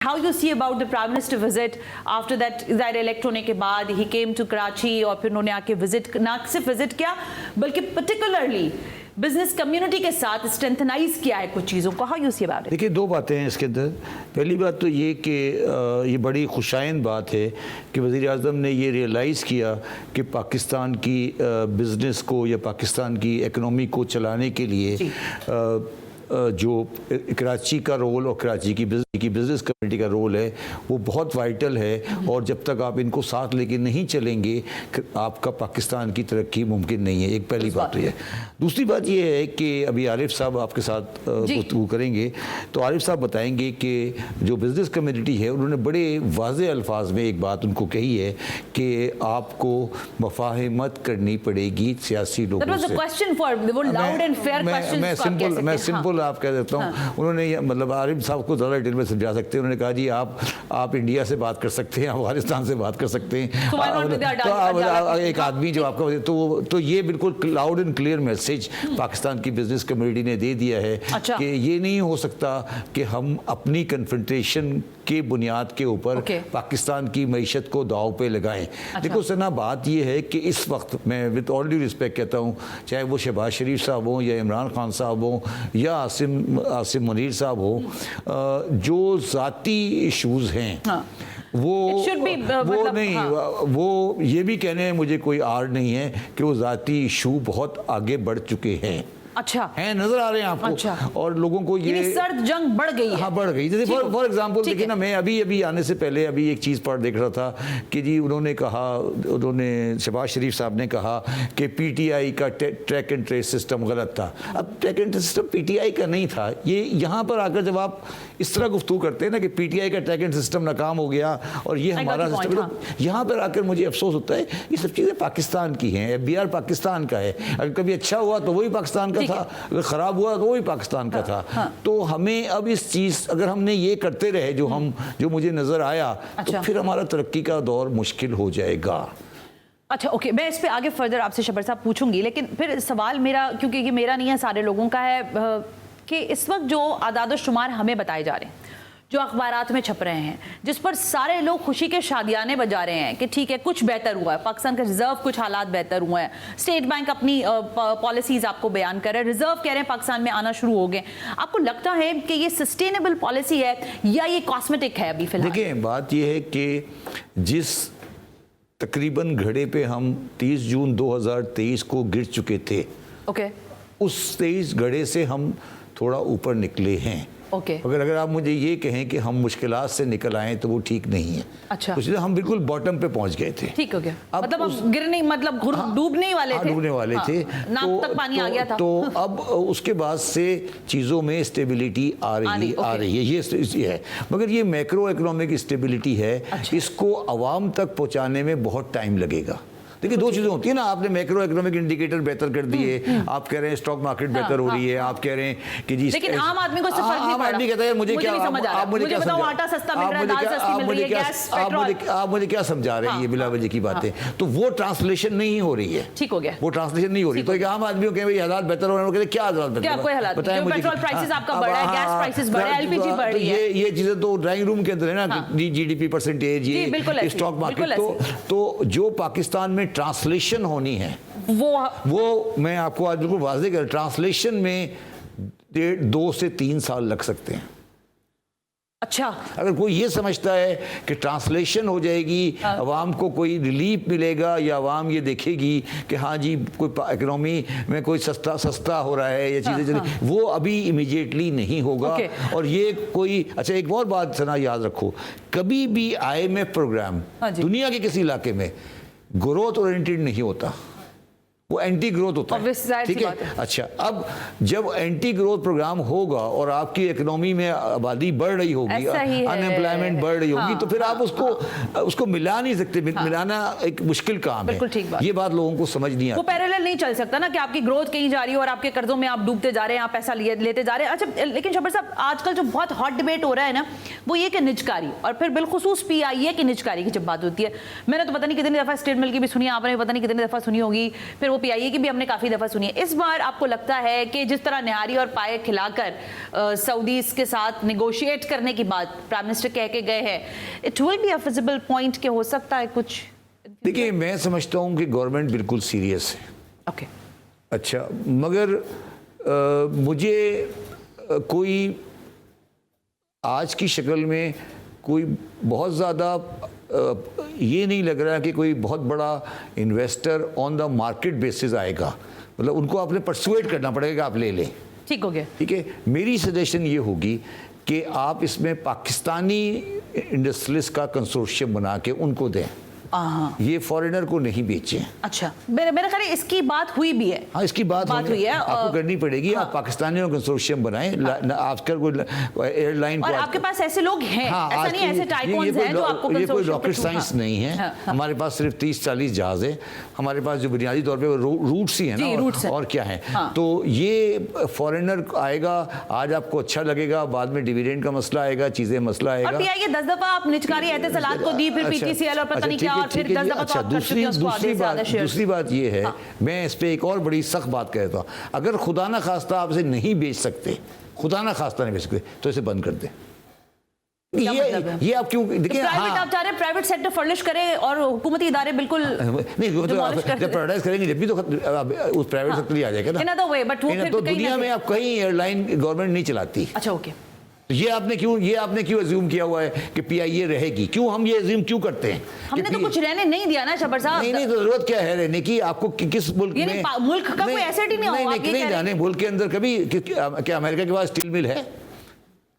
how you see about the Prime Minister visit after that Zaire elect होने के बाद he came to Karachi और फिर उन्होंने आके विजिट, ना सिर्फ विजिट किया बल्कि पर्टिकुलरली बिजनेस कम्युनिटी के साथ स्ट्रेंथनाइज किया है कुछ चीज़ों को। How you see about it? देखिए, दो बातें हैं इसके अंदर। पहली बात तो ये कि ये बड़ी खुशाइन बात है कि वज़ीर आज़म ने ये रियलाइज़ किया कि पाकिस्तान की बिज़नेस को या पाकिस्तान की इकनॉमी को चलाने के लिए जो कराची का रोल और कराची की बिज़नेस कम्युनिटी का रोल है वो बहुत वाइटल है, और जब तक आप इनको साथ लेके नहीं चलेंगे आपका पाकिस्तान की तरक्की मुमकिन नहीं है। एक पहली बात तो ये। दूसरी बात ये है कि अभी आरिफ साहब आपके साथ गुफ्तगू करेंगे तो आरिफ साहब बताएंगे कि जो बिज़नेस कम्युनिटी है उन्होंने बड़े वाज़े अल्फाज में एक बात उनको कही है कि आपको मुफ़ाहमत करनी पड़ेगी सियासी लोगों से। मैं सिंपल आप कह देता हूँ। उन्होंने मतलब आरिफ साहब को ज़्यादा डिटेल में समझा सकते हैं। उन्होंने कहा जी आप इंडिया से बात कर सकते हैं, अफगानिस्तान से बात कर सकते हैं, तो एक आदमी जो आपका तो ये बिल्कुल loud and clear message Pakistan की बिजनेस कम्युनिटी ने दे दिया है कि ये नहीं हो सकता कि हम अपनी कन्फ्रंटेशन के बुनियाद के ऊपर पाकिस्तान की मईशत को दाव पे लगाएं। देखो सना, बात ये है कि इस वक्त मैं विद ऑल ड्यू रिस्पेक्ट कहता हूँ, चाहे वो शहबाज शरीफ साहब हों या इमरान खान साहब हों या आसिम मुनीर साहब हो, जो ज़ाती इशूज़ हैं वो नहीं, वो ये भी कहने में मुझे कोई आड़ नहीं है कि वो ज़ाती इशू बहुत आगे बढ़ चुके हैं। अच्छा हैं, नजर आ रहे हैं आपको। और लोगों को ये सर्द जंग बढ़ गई है। हाँ, बढ़ गई। जैसे फॉर एग्जांपल देखिए ना, मैं अभी आने से पहले अभी एक चीज़ पर देख रहा था कि जी उन्होंने शहबाज शरीफ साहब ने कहा कि पीटीआई का ट्रैक एंड ट्रेस सिस्टम गलत था। अब track and trace system PTI का नहीं था। ये यहाँ पर आकर जब आप इस तरह गुफ्तगू करते हैं ना कि पीटीआई का ट्रैक एंड सिस्टम नाकाम हो गया और ये हमारा सिस्टम, यहाँ पर आकर मुझे अफसोस होता है। ये सब चीज़ें पाकिस्तान की हैं, FBI पाकिस्तान का है। अगर कभी अच्छा हुआ तो वही पाकिस्तान का था, अगर ख़राब हुआ तो वही पाकिस्तान का था। तो हमें अब इस चीज़, अगर हमने ये करते रहे जो मुझे नज़र आया, तो फिर हमारा तरक्की का दौर मुश्किल हो जाएगा। अच्छा, ओके, मैं इस पे आगे फर्दर आपसे शबर साहब पूछूंगी, लेकिन फिर सवाल मेरा, क्योंकि ये मेरा नहीं है सारे लोगों का है, कि इस वक्त जो आदाद शुमार हमें बताए जा रहे हैं, जो अखबारात में छप रहे हैं, जिस पर सारे लोग खुशी के शादियाने बजा रहे हैं कि ठीक है कुछ बेहतर हुआ है, पाकिस्तान का रिजर्व कुछ हालात बेहतर हुए हैं, स्टेट बैंक अपनी पॉलिसीज आपको बयान कर रहे हैं, रिजर्व कह रहे हैं पाकिस्तान में आना शुरू हो गए, आपको लगता है कि ये सस्टेनेबल पॉलिसी है या ये कॉस्मेटिक है अभी फिलहाल? देखिए, बात ये है कि जिस तकरीबन घड़े पे हम 30 जून 2023 को गिर चुके थे, उस 23 घड़े से हम थोड़ा ऊपर निकले हैं। अगर आप मुझे ये कहें कि हम मुश्किलात से निकल आए तो वो ठीक नहीं है। अच्छा, तो हम बिल्कुल बॉटम पे पहुंच गए थे। ठीक हो गया, मतलब हम गिरने, मतलब डूबने वाले थे, डूबने वाले थे, नाक तक पानी आ गया था। तो अब उसके बाद से चीज़ों में स्टेबिलिटी आ रही है, ये है। मगर ये मैक्रो इकोनॉमिक स्टेबिलिटी है, इसको अवाम तक पहुँचाने में बहुत टाइम लगेगा। देखिए, दो चीज़ें होती है ना, आपने मैक्रो इकोनॉमिक इंडिकेटर बेहतर कर दिए, आप कह रहे हैं स्टॉक मार्केट बेहतर हो रही है, आप कह रहे हैं कि जी, लेकिन आम आदमी को आम आदमी कहता है मुझे क्या, आप मुझे क्या समझा रहे हैं, ये बिला वजह की बातें, तो वो ट्रांसलेशन नहीं हो रही है। ठीक हो गया, वो ट्रांसलेशन नहीं हो रही। तो एक आम आदमी के हालात बेहतर हो रहे हैं, कहते क्या हालात बेहतर, बताएं मुझे। पेट्रोल प्राइसेस आपका बढ़ा है, गैस प्राइसेस बढ़ा है, एलपीजी बढ़ रही है, ये चीजें तो ड्राइंग रूम के अंदर है ना, जीडीपी परसेंटेज, ये स्टॉक मार्केट, तो जो पाकिस्तान में ट्रांसलेशन होनी है वो मैं आपको आज बिल्कुल वाज़ेह कर, ट्रांसलेशन में 2 से 3 साल लग सकते हैं। अच्छा, अगर कोई ये समझता है कि ट्रांसलेशन हो जाएगी, अवाम को कोई रिलीफ मिलेगा या अवाम ये देखेगी कि हाँ जी कोई इकोनॉमी में कोई सस्ता हो रहा है या चीज़ें चली, वो अभी इमीडिएटली नहीं होगा। और ये कोई, अच्छा एक और बात सना याद रखो, कभी भी IMF प्रोग्राम दुनिया के किसी इलाके में ग्रोथ ओरिएंटेड नहीं होता, वो एंटी ग्रोथ होता है, ठीक है। अच्छा, अब जब एंटी ग्रोथ प्रोग्राम होगा और आपकी इकोनॉमी में आबादी बढ़ रही होगी, अनएम्प्लॉयमेंट बढ़ रही होगी, तो फिर आप उसको मिला नहीं सकते, मिलाना एक मुश्किल काम है। ये बात लोगों को समझ नहीं आती। वो पैरेलल नहीं चल सकता ना कि आपकी ग्रोथ कहीं जा रही है और आपके कर्जों में आप डूबते जा रहे हैं, आप पैसा लेते जा रहे हैं। अच्छा, लेकिन शबर साहब, आजकल जो बहुत हॉट डिबेट हो रहा है ना, वो ये कि निजकारी, और फिर बिलखुसूस PIA की निजकारी की जब बात होती है, मैंने तो पता नहीं कितनी दफ़ा स्टेट मिल की भी सुनी, आपने पता नहीं कितनी दफ़ा सुनी होगी, फिर वो पीआईए की भी हमने काफी दफा सुनी है। इस बार आपको लगता है कि जिस तरह निहारी और पाए खिलाकर सऊदीज के साथ निगोशिएट करने की बात प्राइम मिनिस्टर कह के गए हैं, it will be a feasible point के हो सकता है कुछ? देखिए, मैं समझता हूँ कि गवर्नमेंट बिल्कुल सीरियस है। ओके, अच्छा, मगर मुझे कोई आज की शक्ल में कोई बहुत ज़्यादा ये नहीं लग रहा कि कोई बहुत बड़ा investor on the market basis आएगा। मतलब उनको आपने परसुएट करना पड़ेगा, आप ले लें। ठीक हो गया। ठीक है, मेरी सजेशन ये होगी कि आप इसमें पाकिस्तानी इंडस्ट्रियलिस्ट का कंसोर्शियम बना के उनको दें, ये फॉरेनर को नहीं बेचें। अच्छा, मेरा ख्याल है इसकी बात हुई भी है। हाँ, इसकी बात हुई है, आपको करनी पड़ेगी। हाँ। आप पाकिस्तानियों का कंसोर्शियम बनाएं। आजकल कोई एयरलाइन और आपके पास ऐसे लोग हैं। हाँ, ऐसा नहीं ऐसे टाइकून्स हैं जो आपको ये कोई रॉकेट साइंस नहीं है। हाँ। हमारे पास सिर्फ 30-40 जहाज है हमारे पास, जो बुनियादी तौर पे रूट्स ही है ना, और क्या है। हाँ। तो ये फॉरेनर आएगा, आज आपको अच्छा लगेगा, बाद में डिविडेंड का मसला आएगा, चीजें मसला आएगा। और पीआईए 10 दफा आप निचकारी एहतसालात को दी, फिर पीटीसीएल और पता नहीं क्या, और फिर 10 दफा तो आप कर चुके हैं उसको आधे से ज्यादा शेयर। दूसरी बात ये है, मैं इस पे एक और बड़ी सख्त बात कहता हूँ, अगर खुदा ना खास्ता आप इसे नहीं बेच सकते, खुदा ना खास्ता नहीं बेच सकते, तो इसे बंद कर दे। ये आप क्यों देखिए, प्राइवेट आप चाह रहे हैं प्राइवेट सेक्टर फर्निश करे और हुकूमती इदारे बिल्कुल नहीं, तो जब प्राइवेटाइज करेंगे जब भी तो उस प्राइवेट सेक्टर ही आ जाएगा ना। बट वो फिर तो दुनिया में आप कहीं एयरलाइन गवर्नमेंट नहीं चलाती। अच्छा, ओके। तो ये आपने क्यों अज्यूम किया हुआ है कि पीआईए रहेगी? क्यों हम ये अज्यूम क्यों करते हैं? हमने तो कुछ रहने नहीं दिया ना शबर साहब। नहीं, तो जरूरत क्या है रहने की? आपको किस मुल्क में, मुल्क का कोई एसेट ही नहीं होगा? नहीं जाने मुल्क के अंदर कभी क्या अमेरिका के पास स्टील मिल है?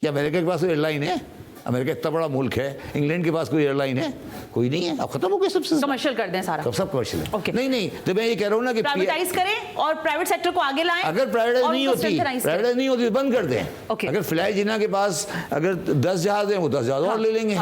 क्या अमेरिका के पास एयरलाइन है? अमेरिका इतना बड़ा मुल्क है, इंग्लैंड के पास कोई एयरलाइन है? कोई नहीं है। अब खत्म हो गया सबसे, कमर्शियल कर दें सारा, सब कमर्शियल है। Okay. नहीं, तो मैं ये कह रहा हूँ ना कि प्राइवेटाइज करें और प्राइवेट सेक्टर को आगे लाएं। अगर प्राइवेटाइज नहीं होती तो बंद कर दें। Okay. अगर फ्लाई जिना के पास अगर 10 जहाज हैं, वो 10 जहाज और ले लेंगे।